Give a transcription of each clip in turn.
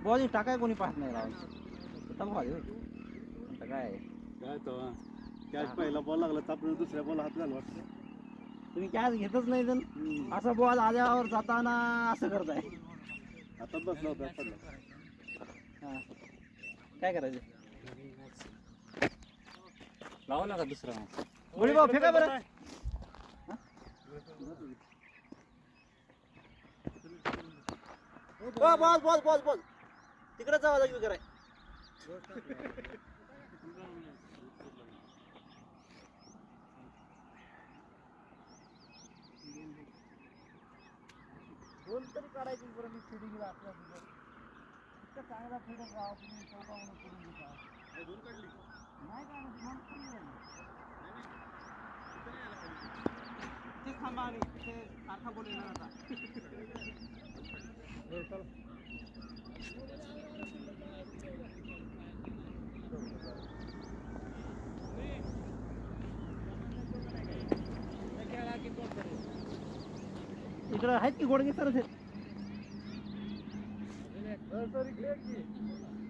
Bowling टाकाय कोणी पाहत नाही राव. आता बॉल आता काय काय तो कॅच पहिला बॉल लागला तापलं दुसऱ्या बॉल हात घाल वाटतं. तुम्ही कॅच घेतच नाही तर असा बॉल आल्यावर जाताना असं करताय. आता बसला होता पडला. हा काय करायचं लावा ना का दुसरा गोळी भाऊ फेका बरं. बॉल बॉल बॉल बॉल तिकडे जावा लागेल कराय. कोणतरी काढायची बरं मी फिडिंगला असल्या इतका चांगला फिडर राहा तुम्ही चौकावून करून देता. नाही काय म्हणजे मला कमी झालं. तेच थांबा आणि ते सारखा बोल येणार आता. इकडे आहेत की घोडगे सर आहेत.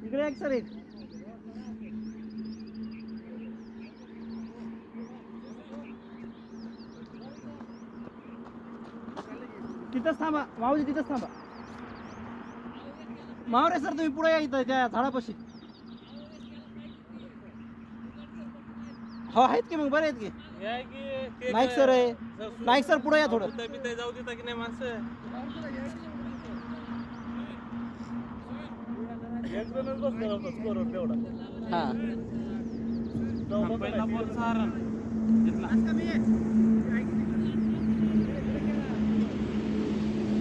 इकडे एक सर एक तिथंच थांबा माऊली तिथंच थांबा. मावरे सर तुम्ही पुढे या इथं त्या झाडापाशी. हो आहेत की मग बरे आहेत की. नाईक सर आहे. नाईक सर पुढे या थोडं. जाऊ देता की नाही माणसं. एक जणच बसला होता स्कोरवर तेवढा. हा पहिला बॉल सहारा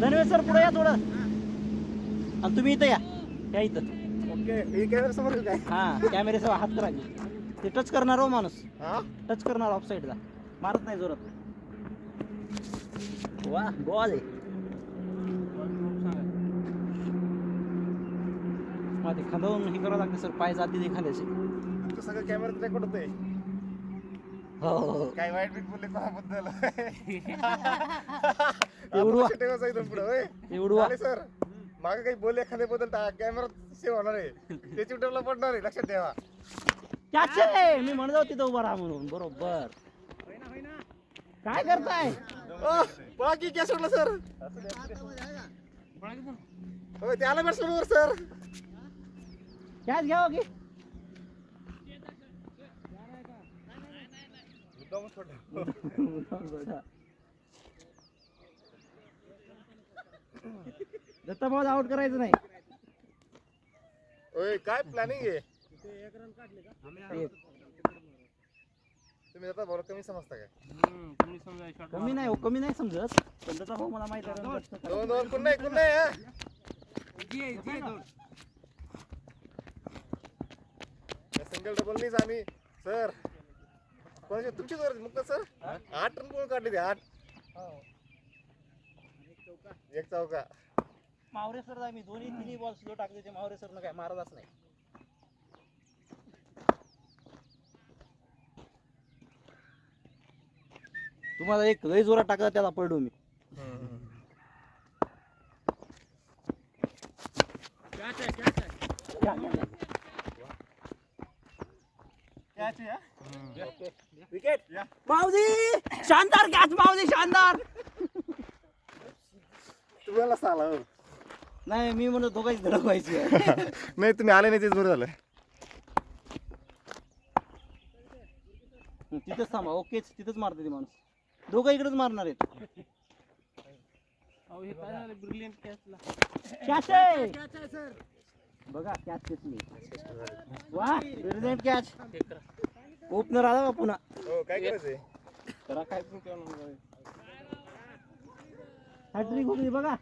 धन्यवाद सर पुढे या थोडं. आणि तुम्ही इथं या इथं. ओके हे कॅमेरा समोर काय? हा कॅमेऱ्यासह हात करा. ते टच करणार हो माणूस. हा टच करणार ऑफ साईडला मारत नाही जोरात. वा बॉल आहे. मग ते खांदावून हे करावं लागते सर. पाय जाते ते खांद्याचे. तुमचं सगळं कॅमेऱ्यात रेकॉर्ड होतंय. हो काय वाईट बीट बोलले कोणाबद्दल? उडवा. ठेवायचं इथून पुढं होय. उडवा सर मागे काही बोलले एखाद्याबद्दल कॅमेरात सेव्ह होणार आहे. त्याची युट्यूबला पडणार आहे लक्षात ठेवा. कॅच आहे. मी म्हणत होतो तिथं उभा राहा म्हणून. बरोबर काय करताय. बाकी कॅच सोडला सर. हो ते आलं बॅट्समन वर सर. कॅच घ्यावं की. दत्ता बॉल आउट करायचं नाही. ओय काय प्लॅनिंग आहे. एक. तुम्ही आता बॉल कमी समजता काय? कमी नाही हो कमी नाही समजत. पण दत्ता भाऊ मला माहिती आहे. दोन दोन कुण नाही हा? सिंगल डबल नाहीच आम्ही सर. कोणाची तुमची गरज मुक्त सर. 8 रन कोण काढले ते 8. एक चौका. मावरे सर आम्ही दोन्ही तिन्ही बॉल स्लो टाकले. ते मावरे सरनं काय मारलाच नाही. तुम्हाला एक लय जोरात टाकला त्याला पडलो मी. विकेट. माऊजी शानदार कॅच. माऊजी शानदार. तुम्हाला साला हो. नाही मी म्हणतो दोघांची धडक व्हायची. नाही तुम्ही आले नाही तेच बरं झालं. तिथंच थांबा. ओकेच तिथंच मारते ते माणूस. दोघं इकडेच मारणार आहेत. कॅच आहे बघा. कॅच कशी. वा ब्रिलियंट कॅच. ओपनर आला बा पुन्हा. हो काय करायचंय. त्याला काय हॅट्रिक होती बघा.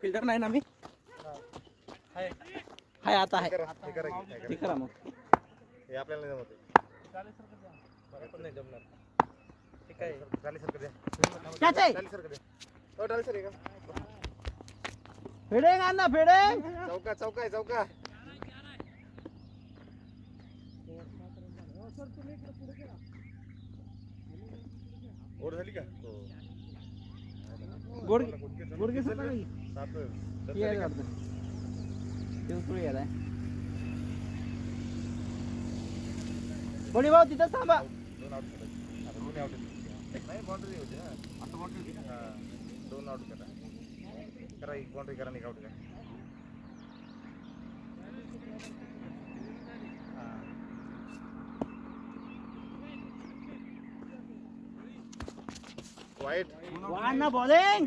फिल्डर नाही ना मी. हाय आता आहे. ते करा मग. हे आपल्याला नाही जमत. पण नाही जमणार. ठीक आहे. डाली सर कधी. कॅच आहे. डाली सर कधी. हो डाली सर का. फेडेंग आणा फेडेंग. चौका चौका आहे चौका. ओढ झाली का. गुडघे सुद्धा नाही. यायला वाटतं. ते उचलून यायलाय. कोणी भाऊ तिथंच थांबा. नाही बाउंड्री होती ना आता बाउंड्री दोन आउट करा एक बाउंड्री करा नाही आउट करा वाईट वाढ ना बॉलिंग.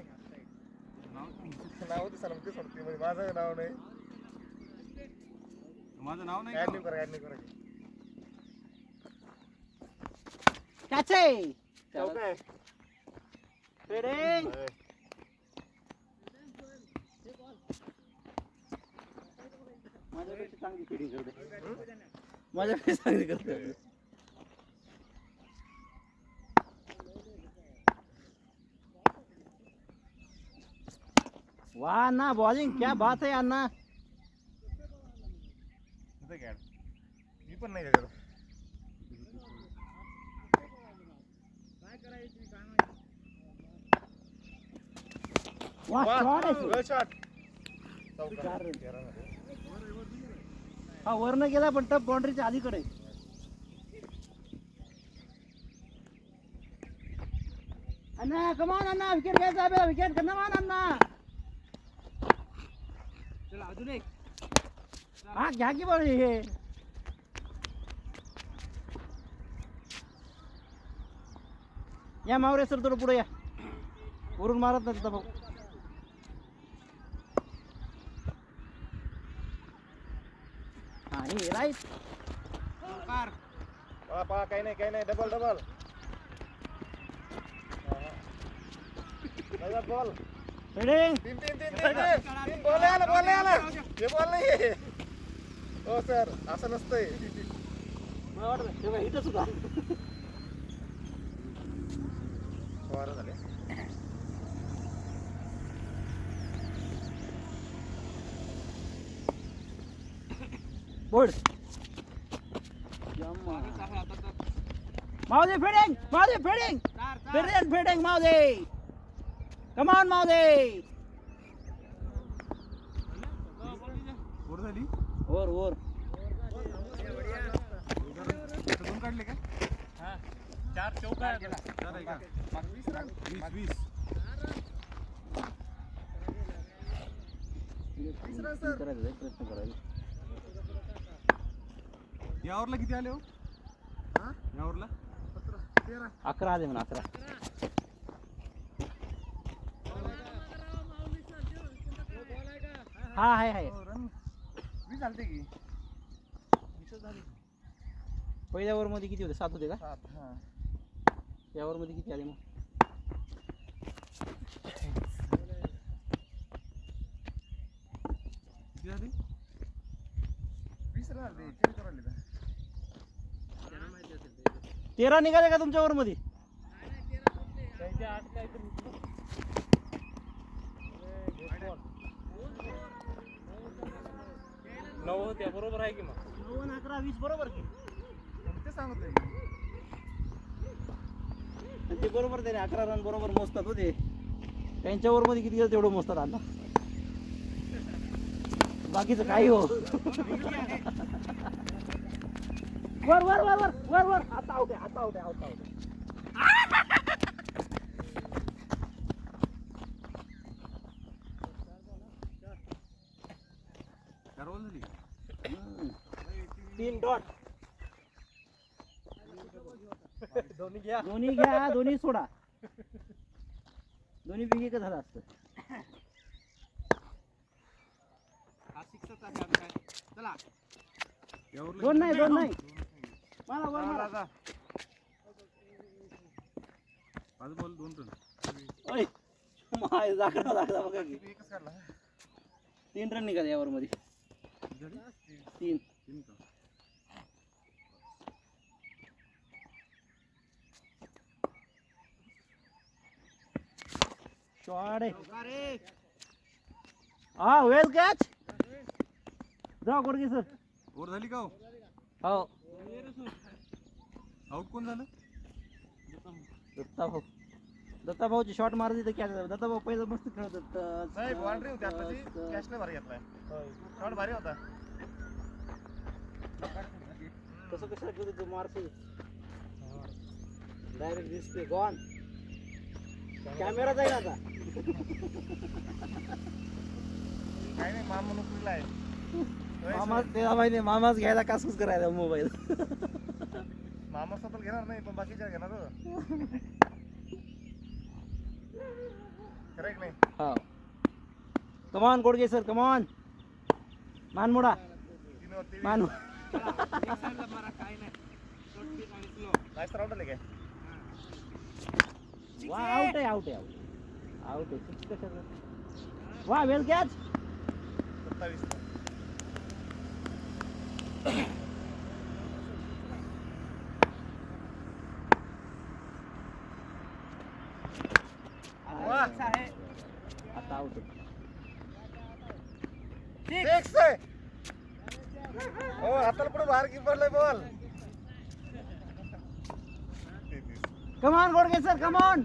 नाव दिसायला ते सोडते म्हणजे माझं नाव नाही ऍड नाही करा कॅच आहे. चौका आहे. फिल्डिंग. माझ्यापेक्षा चांगली फिल्डिंग करते. माझ्यापेक्षा चांगली करते. वाह ना बॉलिंग क्या बात है अन्ना. मी पण नाही करत वाह शॉट आहे. वेल शॉट हा वरनं गेला पण टप बाउंड्रीच्या अलीकडे. अन्ना कमान अन्ना विकेट घ्यायचा आहे. विकेट कमान अन्ना. चला अजून एक. हा घ्या की बरं हे. या मावरे सर थोडं पुढे या. वरून मारत नाही भाऊ. आणि राईट. पा काही नाही डबल बॉल फिल्डिंग. तीन बॉल आला हे बॉल नाही हो सर असं नसतंय मला वाटतं तेव्हा इथं सुद्धा. फवारा झाले बोर्ड. माऊदे फिल्डिंग. माऊदे. कम ऑन माऊदे. वर दोन काढले का हा 4 चौका आहे. 20 प्रयत्न करायला. यावरला किती आले हो यावरला 11 आले म्हणा. 11 हा आहे. 20 झालते की पहिल्या ओव्हर मध्ये किती होते? 7 होते का? 7 हा या ओव्हर मध्ये किती आले मग? किती झाले 20 झाले. चेक करायला 13 निघाले का तुमच्या ओव्हर मध्ये? त्यांचे 8 काहीतरी होते. 9 होत्या बरोबर आहे की मग 9 11 20 बरोबर की ते सांगतोय ते बरोबर. त्याने 11 रन बरोबर मोजतात होते. त्यांच्या ओव्हर मध्ये किती गेलं तेवढं मोजतात. आता बाकीचं काही हो. वर वर वर वर वर वर. आता आउट आहे. रोल झाली 3 डॉट. दोन्ही घ्या. दोन्ही सोडा. दोन्ही पैकी एक झालं असतं. चला दोन नाही मला वर मारा. 5 बॉल 2 रन ओय माय जाकरा बघा की. एकच काढला 3 रन निघाले यावर मध्ये. 3 का शॉट आहे. हा वेल कॅच. जा गोडगे सर. ओव्हर झाली का हो आउट कोण झालं दत्ता भाऊ. दत्ताभाऊची शॉट मारत होते कॅच. दत्ताभाऊ पहिलं मस्त खेळत होतं. नाही बाउंड्री होती आताची, कॅच नाही भारी घेतलाय. शॉट भारी होता. कसं कसं खेळत होतो मारते. डायरेक्ट दिसते गॉन. कॅमेरा जाईल आता. काही नाही, मामा नोकरीला आहे. मामा त्याला माहिती मामाच घ्यायला कासूस करायला मोबाईल. मामा स्वतः घेणार नाही, पण बाकीच्या घेणार हो. खरं आहे की नाही? हा. कमान गोडगे सर, कमान. मान मोडा. मान. नाईस राऊंड आले काय? वा आउट आहे, आउट आहे, आउट. आउट आहे. सिक्स कशाला? वा वेल कॅच. 27. वा. आता आउट आहे. सिक्स आहे. हो, हाताला पुढे बाहेर की पडलाय बॉल. कमान गोडगे सर, कमान.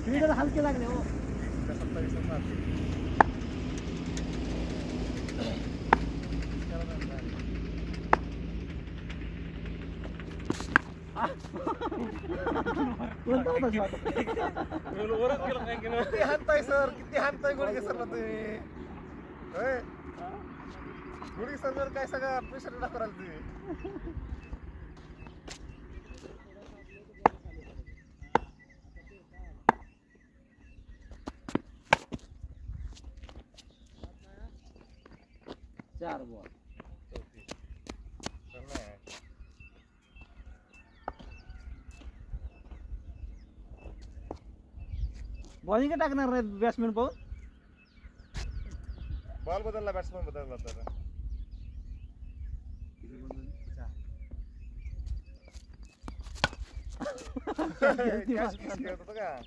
फील्डर हलके लागले हो. 27 कोणता होता शॉट? किती हाणताय सर, किती हाणताय गुडगे सर तुम्ही. होय, गुडगे सर काय सगळं प्रेशर टाकून राहिले तुम्ही. चार बॉल. बॉलिंग टाकणार नाही बॅट्समॅन पाहून. बॉल बदलला, बॅट्समन बदलला तर. Catch खेळत होता का?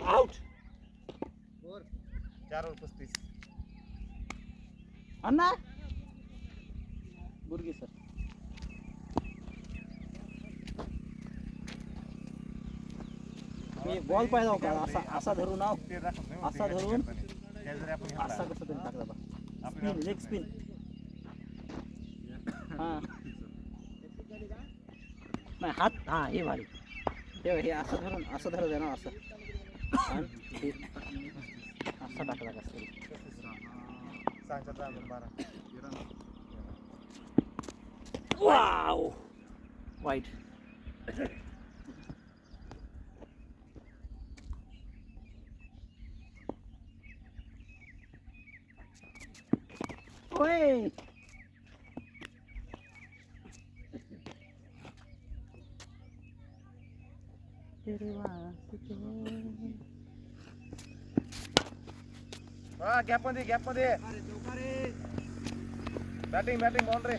आउट. 4 over 35. अण्णा गुडगे सर. बॉल पाहिजे होता. असा असा धरून आव. ते दाखवत नाही, असा ते धरून catch जरी आपण असा घेतला, कसं तरी टाकला बा. आपण स्पिन, लेग स्पिन. हा नाही हात. हा हे भारी. तेव्हा हे असं धरून असं धरत आहे ना असं. आणि हे असं टाकला कसं तरी. 6-4-12. वाव वाईट. ओय हा, गॅप मध्ये, गॅप मध्ये. Batting, batting, boundary.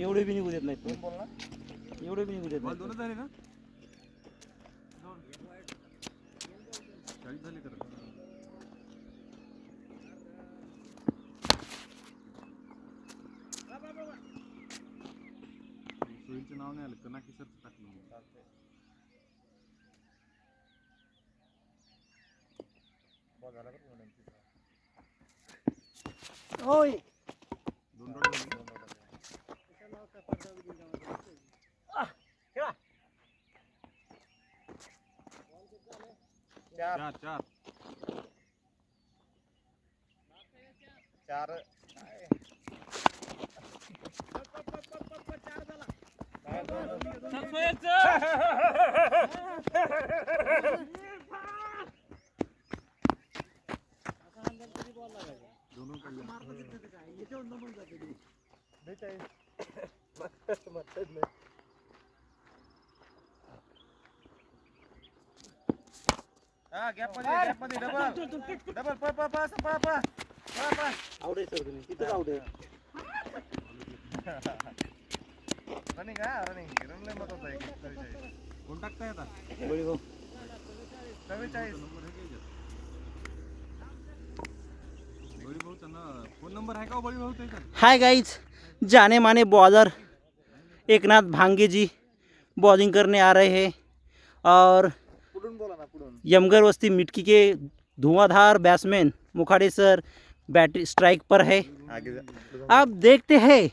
एवढे बी निघू देत नाही. दोन बॉल ना. एवढे बी निघू देत नाही. दोनच झाले ना. 40 झाले का? सोयीचं नाव नाही आलं, कनाकी सरचं टाकलं. बॉल झाला बरं का नंतर. ओय 2 डॉट झाले. चार 4 चार. दोनों काढले. हा, गॅप मध्ये, गॅप मध्ये. Double double. पळ पळ पळ पळ पळ पळ. आउट आहे सर तुम्ही. तिथंच आउट आहे. रनिंग हा रनिंग रनले मत होत आहे 44. कोण टाकताय आता बळी भाऊ 44. नंबर आहे का याच्यात? बळी भाऊचा ना फोन नंबर आहे का हो बळी भाऊ त्याच्यात? हाय गाइज, जाने माने बॉलर एकनाथ भांगे जी बॉलिंग करने आ रहे हैं और पुढून बोला ना पुढून. यमगर वस्ती मिटकी के धुआंधार बैट्समैन मुखाड़े सर बैटिंग स्ट्राइक पर है। आगे जा. अब देखते हैं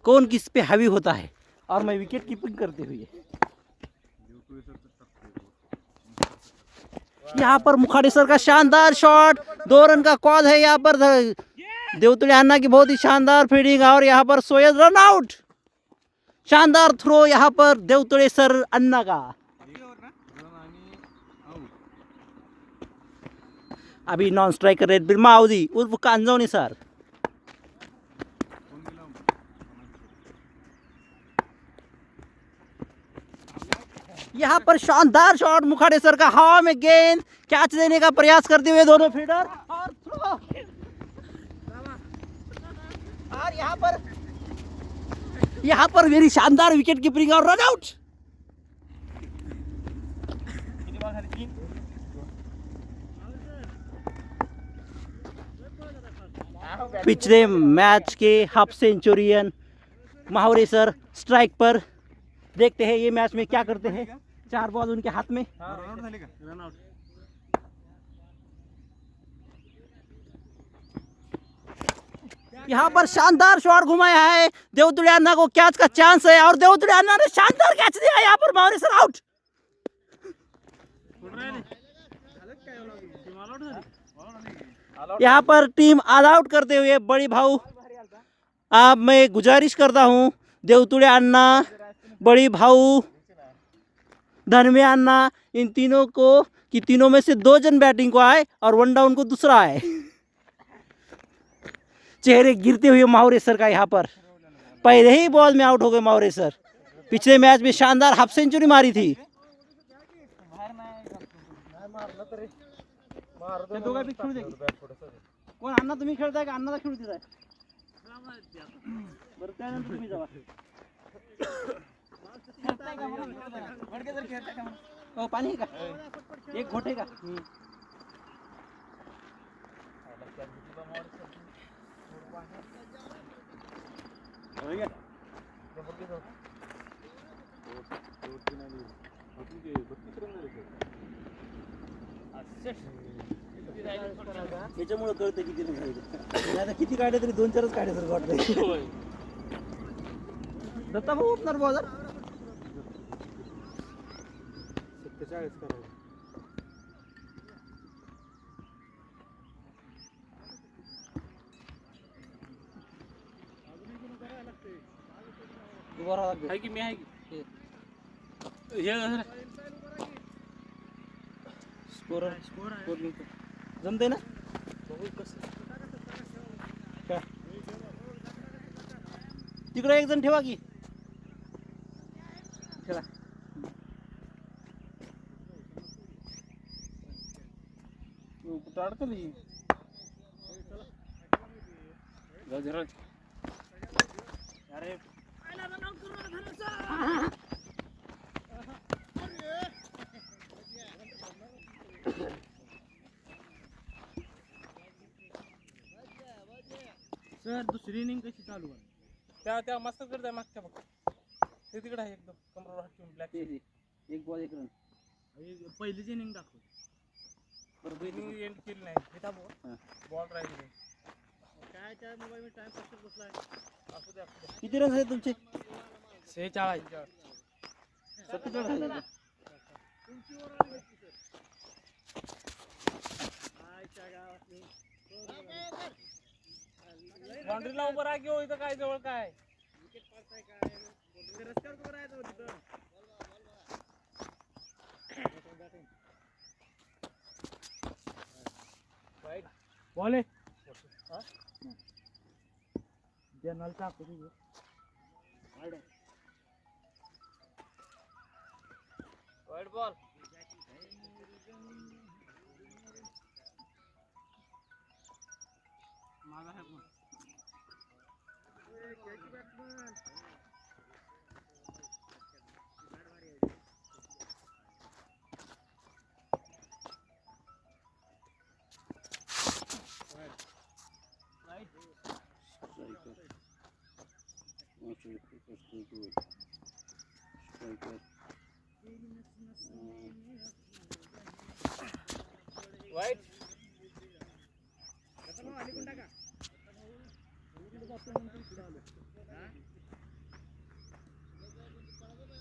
कौन किस पे हावी होता है और मैं विकेट कीपिंग करते हुए देवपुरे सरचं टाकतोय. यहाँ पर मुखाड़े सर का शानदार शॉट, 2 रन का कॉल है यहाँ पर देवतुले अन्ना की बहुत ही शानदार फील्डिंग और यहाँ पर सोयज रन आउट। शानदार थ्रो यहाँ पर देवतुले सर अन्ना का। रन आणि आऊट. अभी नॉन स्ट्राइकर रेड बिल माउदी उर्फ कांजवणी सर। फोन केला यहाँ पर शानदार शॉट मुखाड़े सर का, हवा में गेंद कैच देने का प्रयास करते हुए दोनों फील्डर और थ्रो। और यहाँ पर मेरी शानदार विकेट कीपिंग और रन आउट। पिछले मैच के half Centurion Mhambrey sir strike पर। देखते हैं ये मैच में क्या करते हैं। 4 बॉल उनके हाथ में। रन आउट झाले का? Run out. यहाँ पर शानदार शॉट घुमाया है, देवतुले अन्ना को कैच का चांस है और देवतुले अन्ना ने शानदार कैच दिया। यहाँ पर महावरे सर आउट। यहाँ पर टीम ऑल आउट करते हुए बड़ी भाऊ, आप मैं गुजारिश करता हूँ देवतुले अन्ना, बड़ी भाऊ, धनवे अन्ना, इन तीनों को कि तीनों में से 2 जन बैटिंग को आए और 1 डाउन को दूसरा आए। चेहरे गिरते हुए मावरे सर का यहाँ पर पहले ही बॉल में आउट हो गए मावरे सर। पिछले मैच में शानदार हाफ सेंचुरी मारी थी। कोण अण्णा तुम्ही खेळताय का अण्णाला खेळू देताय? बरं त्यानंतर तुम्ही जावा. खेळताय का म्हणून खेळताय का? हो पाणी आहे का? एक घोट आहे का? याच्यामुळे कळतं किती रन झाले. नाही आता किती काढले तरी 2-4च काढले सर वाटतंय. दत्ता भाऊ ओपनर बॉलर 47 करावं. आहे की मी आहे की स्कोर जमते ना. तिकडे एक जण ठेवा की ठेवा. कुठं अडकली अरे सर दुसरी इनिंग कशी चालू आहे? त्या मस्त करताय मागच्या बघ ते तिकडे आहे एकदम कमर हात ठेवून ब्लॅक. एक बॉल 1 रन. पहिलीच इनिंग दाखव. बरोबर एंड केली नाही हे बॉल राहिली काय त्या मोबाईल मध्ये टाइम पास करत बसलाय. असू दे. किती रन आहेत तुमचे? 46. 47 झाले का? बाउंड्रीला उभं राहा घेऊ इथं काय जवळ काय बॉल आहे जनरल टाकतो तुझे. वाईट बॉल. माझा आहे वाईट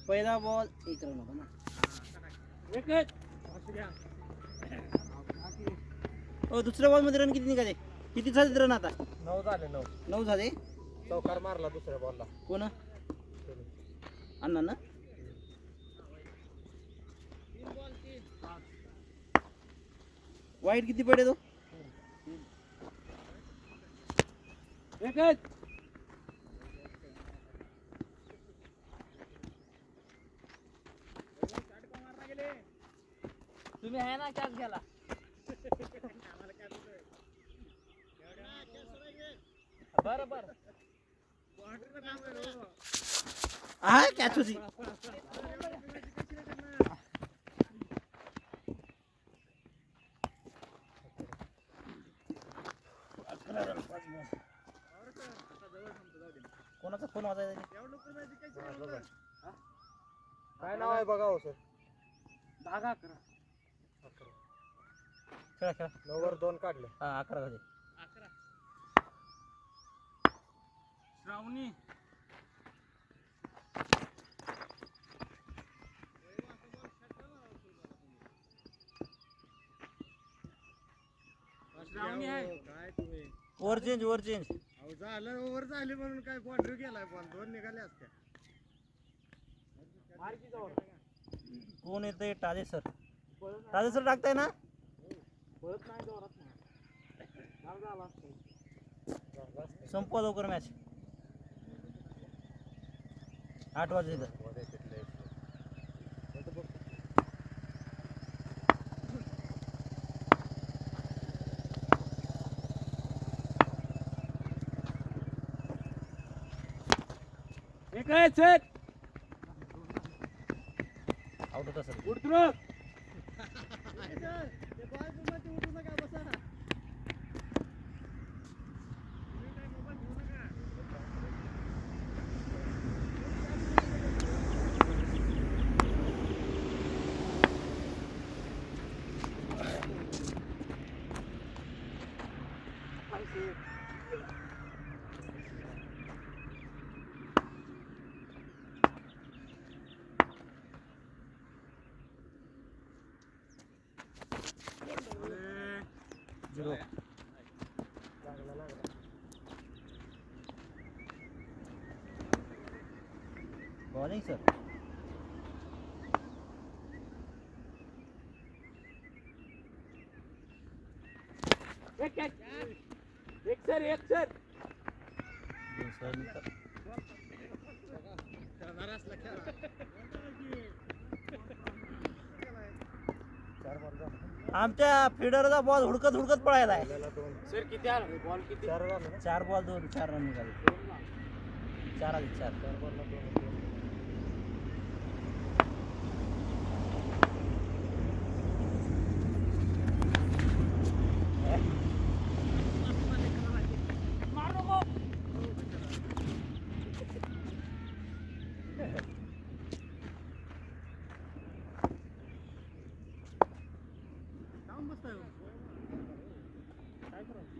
पहिला बॉल एक रन होता ना. एकच हो, दुसऱ्या बॉल मध्ये रन किती निघाले? किती झाले रन आता? 9 झाले 9. 9 झाले. चौकार मारला दुसऱ्या बॉलला. कोण? अण्णा ना. वाईट किती पडे तो? एकच तुम्ही आहे ना कॅच घ्याला. बरं बरं हा, कॅच होती. कोणाचा फोन वाजायचा? काय नाव आहे बघा हो सर. धागा करा. खेळा खेळा. 9 वर 2 काढले. हा, 11 झाले. श्रावणी श्रावणी आहे. काय तुम्ही ओव्हर चेंज, ओव्हर चेंज. अहो झालं ओव्हर झाली म्हणून काय बाउंड्री गेलाय बॉल 2 निघाले असते. कोण येतंय? टाजे सर. टाजे सर टाकताय ना? पळत नाही जोरात नाही. झाला संपवा लवकर मॅच. 8 वाजले तर. एकच सेट आउट होता सर. उतरू. झिरो. Bowling sir. एक सर एक सर. आमच्या फिडरचा बॉल हुडकत हुडकत पळायला आहे. सर किती आला बॉल किती? 4 बॉल 2, 4 रन निघाले. 4 आले 4.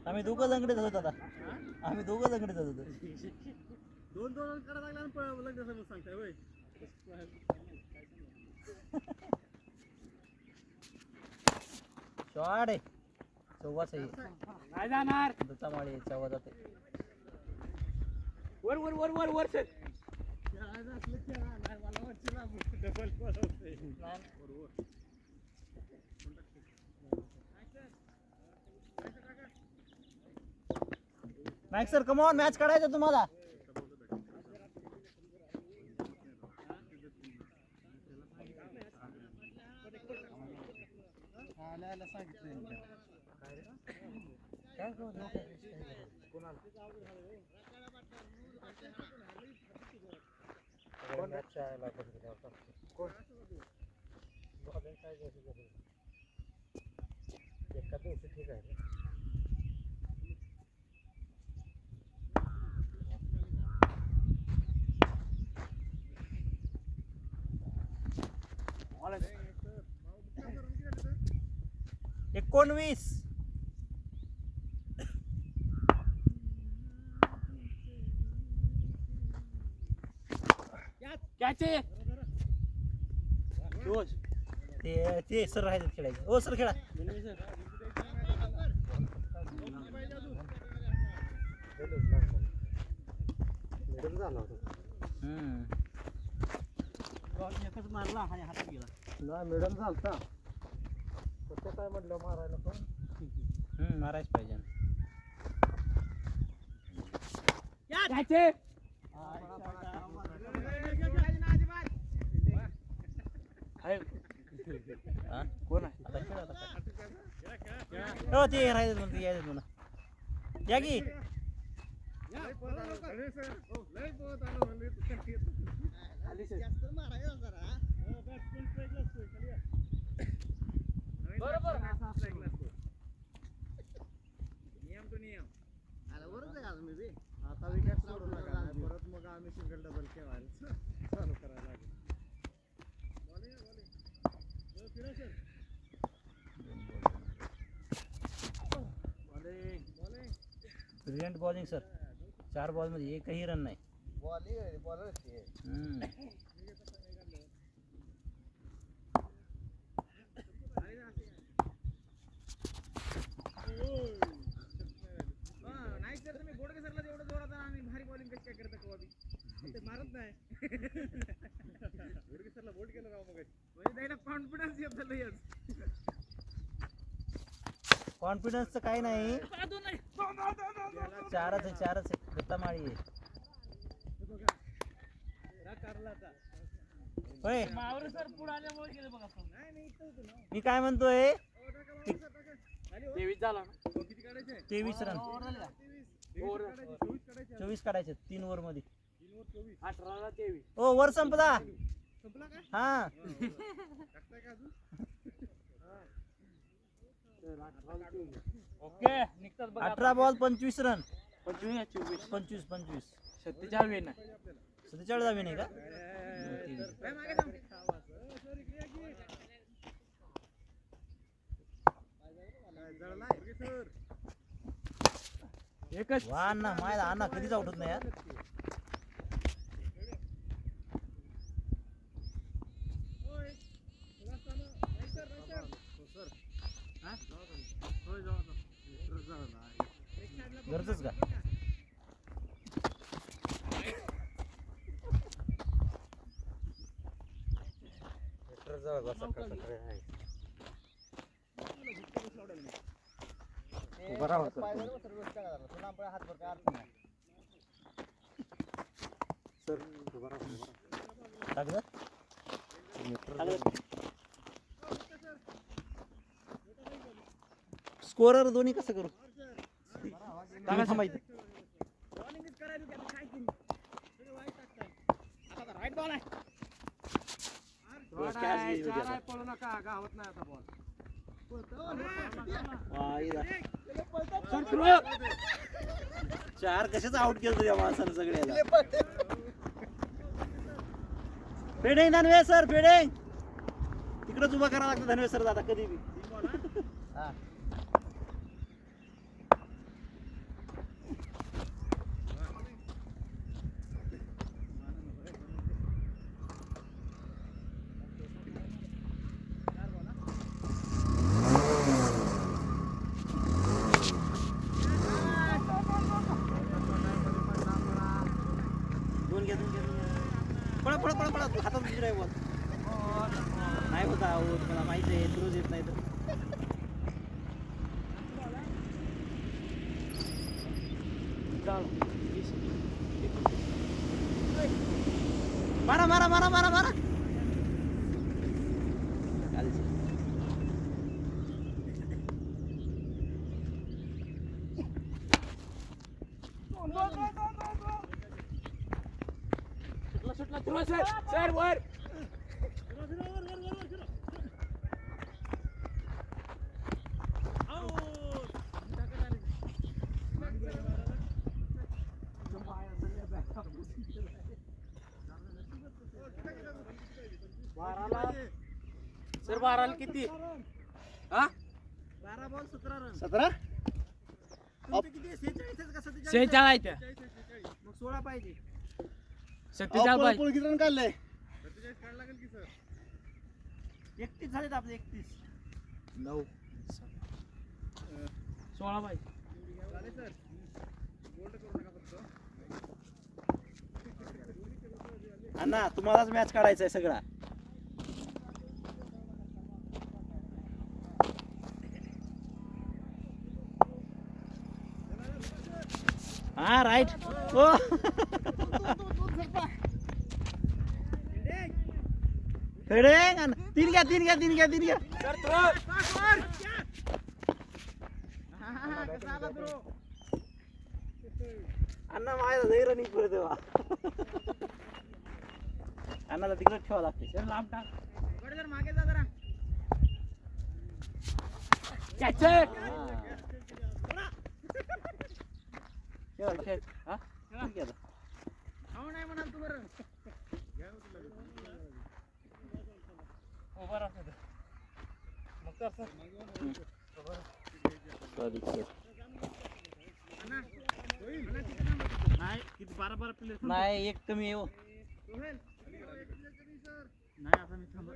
आम्ही दोघं लंगडे होतो आता. आम्ही दोघं लंगडे होतो. 2 रन काढा लागला आणि लग्न समज सांगताय होय. शॉट आहे. 14 सही. नाही जाणार. दत्तामाळे 14 जाते. वर वर वर वर वर सर. खेळायचं असलं खेळा नाही मला वाटतं ना डबल बॉल होते. बरोबर. Max sir come on, match काढायचं तुम्हाला. आल्याला सांगितलं काय चायला बघितलं होता. कोण? बॉलिंग काय घ्यायची गरज नाही. एका दिवशी ठीक आहे रे. बॉल 19. कॅच आहे ते सर राहायचं खेळायचं. ओ सर खेळा. मिडल झाला होता. एकच मारला आणि हातात गेला. नाही मिडल झालता. कसं काय म्हटलं मारायला पण मारायच पाहिजे. कॅच आहे हा? कोण आहे आता खेळ आता काय. हो ते राहायचं म्हणते यायचं म्हणा. या की बरोबर आता विकेट सोडू नका. परत मग आम्ही सिंगल डबल खेळायला चालू करायला लागेल. Brilliant bowling sir. 4 बॉलमध्ये एकही रन नाही. बॉलर नाही सर तुम्ही बोडके सरला एवढं जोरात आम्ही भारी बॉलिंग कशी काय करता कवा ते मारत नाही बोडके सरला बोट केलं राव मग म्हणजे त्याला कॉन्फिडन्स येत झालं. कॉन्फिडन्सचं काही नाही. 4च आहे. दत्तामाळी आहे. होय सर पुढे आल्यामुळे गेले बघा मी काय म्हणतोय. 23 झाला ना. 23 रन. 24 काढायचे 3 ओव्हर मध्ये. 18ला 23. ओ वर संपला. हा ओके निघतात बघा. 18 बॉल 25 रन. 25 25 47 ना 47 हवी नाही का. एकच वा अण्णा माय अण्णा कधीच आउट होत नाही यार. गरजच का. टाकलं? स्कोरर दोन्ही कसं करू. तुम्ही थांबायचं. राईट बॉल आहे. पळू नका गावत नाही आता बॉल. 4 कशाच आउट केलं या माणसानं सगळ्याला. Fielding Dhanwe sir. फिल्डिंग तिकडच उभा करावं लागतं धनवे सर. आता कधी बी पळा पळा पळा पळा. हातात दुसरा आहे बॉल. नाही होता अहो तुम्हाला माहिती आहे. रोज येत नाही तर मारा मारा मारा मारा मारा. सुटला सुरू सर सर वर सर 12 किती हा 12 बॉल 17 रन 17 तुमचे किती 46 का 47 46 आहे त्या मग 16 पाहिजे 47 बाय किती रन काढले 31 झालेत आपले 31 9 16 बाय अण्णा तुम्हालाच मॅच काढायचा आहे सगळा हा राईट ओ हेडिंग तीन घ्या सर थ्रो अण्णा माझ्या नाही रनिंग पुढे तेव्हा अण्णाला तिकडे ठेवा लागते सर लांब टाक जर मागे जा जरा कॅचर खेळ हा ठीक आहे आता हो नाही म्हणाल तू बरं उभा राहा मग कर नाही किती 12 प्लेयर नाही एक कमी येऊ नाही आता मी थांबा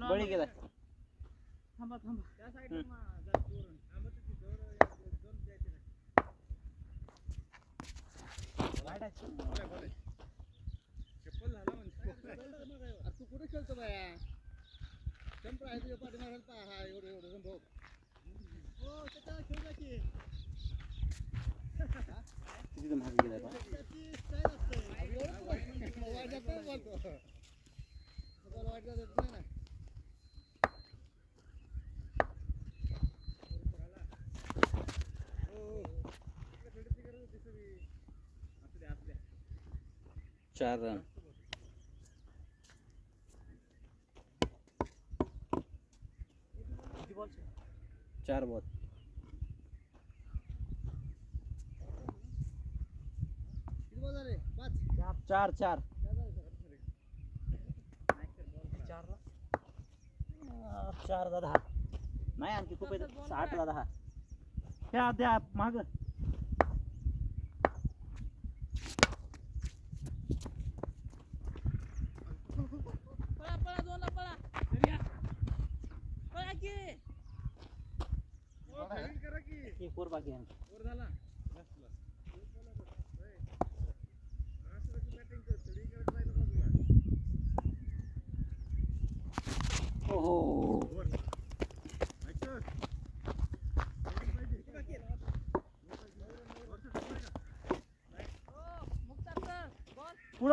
बळी गेला थांबा त्या साईडला तू कुठे खेळतो बाया चंप आहे तुझ्या पाठीमागे हा एवढं संभव हो त्याला खेळ की किती महाग गेला चार रन चार बॉल चार चार चार दा 10 नाही आणखी खूप 8 दा 10 ह्या द्या माग फोर बाकी आहे ओहो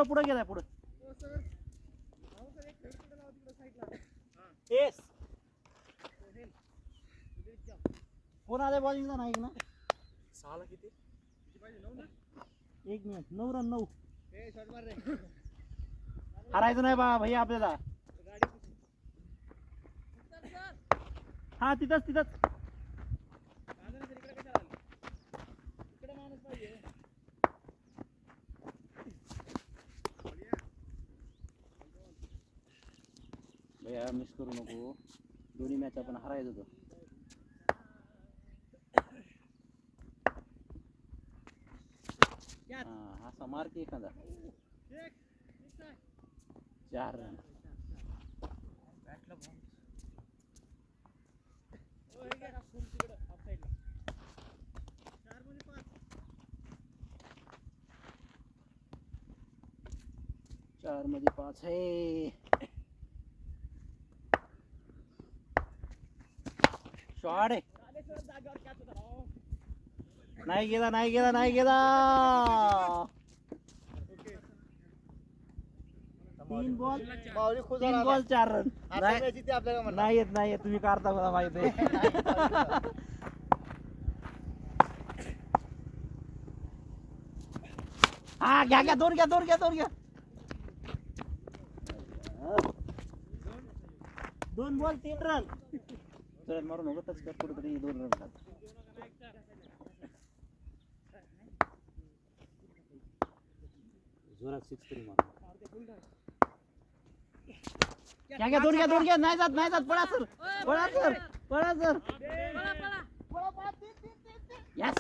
पुढे गेलाय पुढे येस कोण आले बॉलिंगला नाही ना 6 ला किती एक मिनिट 9 रन 9 हरायचं नाही बा भैया आपल्याला हा तिथंच भैया मिस करू नको दोन्ही मॅच आपण हरायचं होतं हा असा मार की एखादा 4 रन4 मध्ये 5 आहे शॉट आहे नाही गेला 3 बॉल 4 रन नाही येत तुम्ही काढता मला माहित आहे हा घ्या घ्या दोन घ्या दोन घ्या दोन घ्या दोन बॉल 3 रन चल मारू नको टच कर कुठेतरी 2 रन जोरात 6 तरी मार घ्या दोन घ्या नाही जात पळा सर यस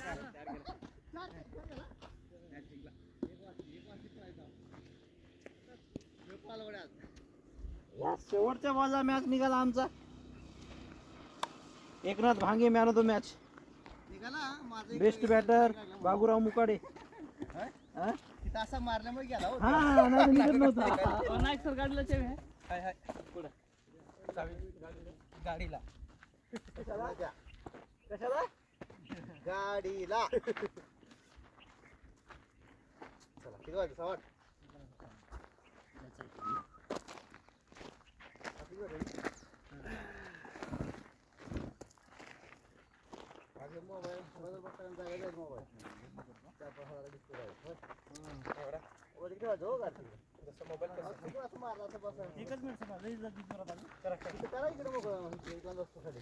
शेवटच्या बॉलला मॅच निघाला आमचा Eknath Bhange man of the match best batter Baburao Mukade हा? असा मारल्यामुळे गेला हो. हा नाही निघत नव्हता नाईक सर गाडीला चेव आहे हाय हाय पुढं गाडीला कशाला गाडीला चला किती वाजले 6:08 माझे मोबाईल बघताना जायला मोबाईल मोबाईल मारला असं बसा एकच मिनिट करा इकडे मोबाईल